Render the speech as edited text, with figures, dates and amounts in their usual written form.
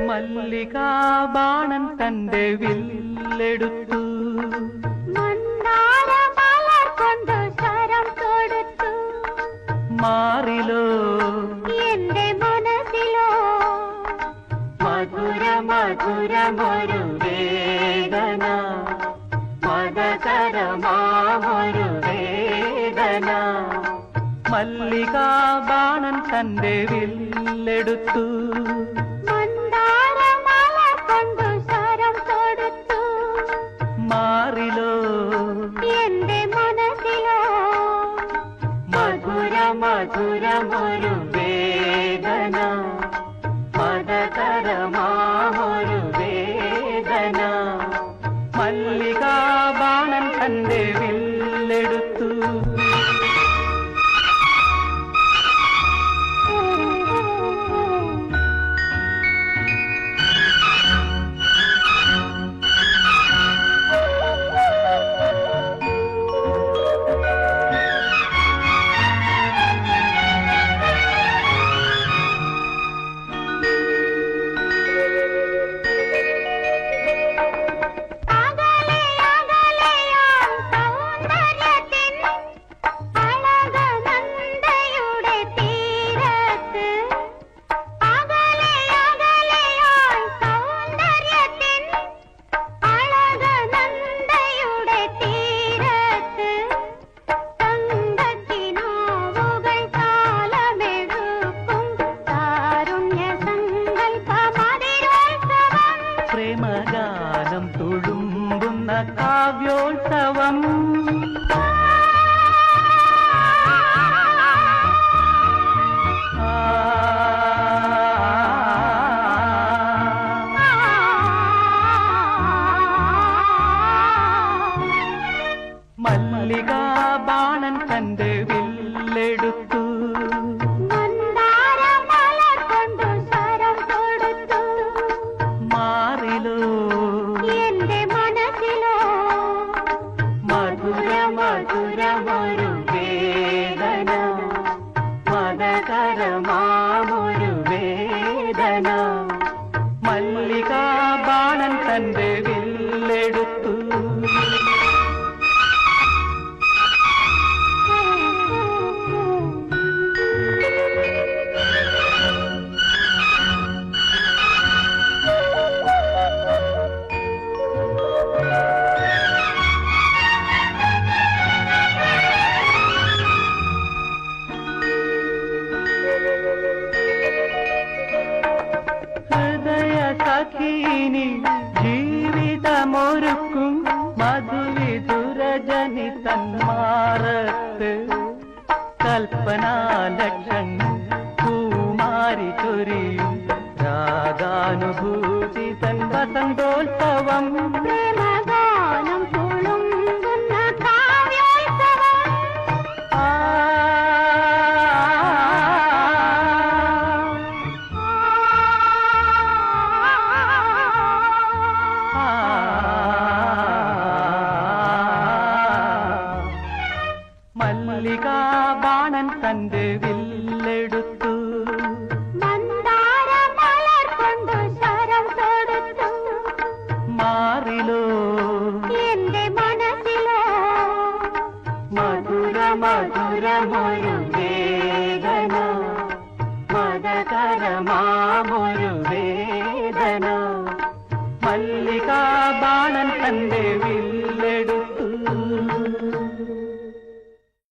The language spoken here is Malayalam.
മല്ലികാ ബാണൻ തന്റെ വില്ലെടുത്തു, കൊണ്ട് ശരം കൊടുത്തു. മാറിലോ എന്റെ മനസ്സിലോ മധുര മധുരമൊരു വേദന, മദകരമാമൊരു വേദന. മല്ലികാ ബാണൻ തന്റെ വില്ലെടുത്തു, കൊണ്ട് ശരം കൊടുത്തു. മാറിലോ എന്റെ മനസ്സിലോ മധുര മധുരമൊരു വേദന, മദകരമാമൊരു വേദന. മല്ലികാ ബാണൻ തന്റെ വില്ലെടുത്തു. പ്രേമഗാനം തുളുമ്പുന്ന കാവ്യോത്സവം, മല്ലികാ ബാണൻ തന്റെ വില്ലെടുത്തു, കൊണ്ട് ശരം കൊടുത്തു. മാറിലോ എന്റെ മനസ്സിലോ മധുര മധുരമൊരു വേദന, മദകരമാമൊരു വേദന. മല്ലികാ ബാണൻ തന്റെ വില്ലെടുത്തു. ഹൃദയ സഖീനി ജീവിതമൊരുക്കും മധുവിധുരജനി തന്മാറത്ത്, കൽപ്പനാലക്ഷങ്ങൾ പൂമാരി ചൊരിയും രാഗാനുഭൂതി തൻ വസന്തോത്സവം. പ്രേമഗാനം തുളുമ്പുന്ന കാവ്യോത്സവം. മല്ലികാ ബാണൻ തന്റെ വില്ലെടുത്തു, കൊണ്ട് ശരം കൊടുത്തു. മാറിലോ എന്റെ മനസ്സിലോ മധുര മധുരമൊരു വേദന, മദകരമാമൊരു വേദന. മല്ലികാ ബാണൻ തന്റെ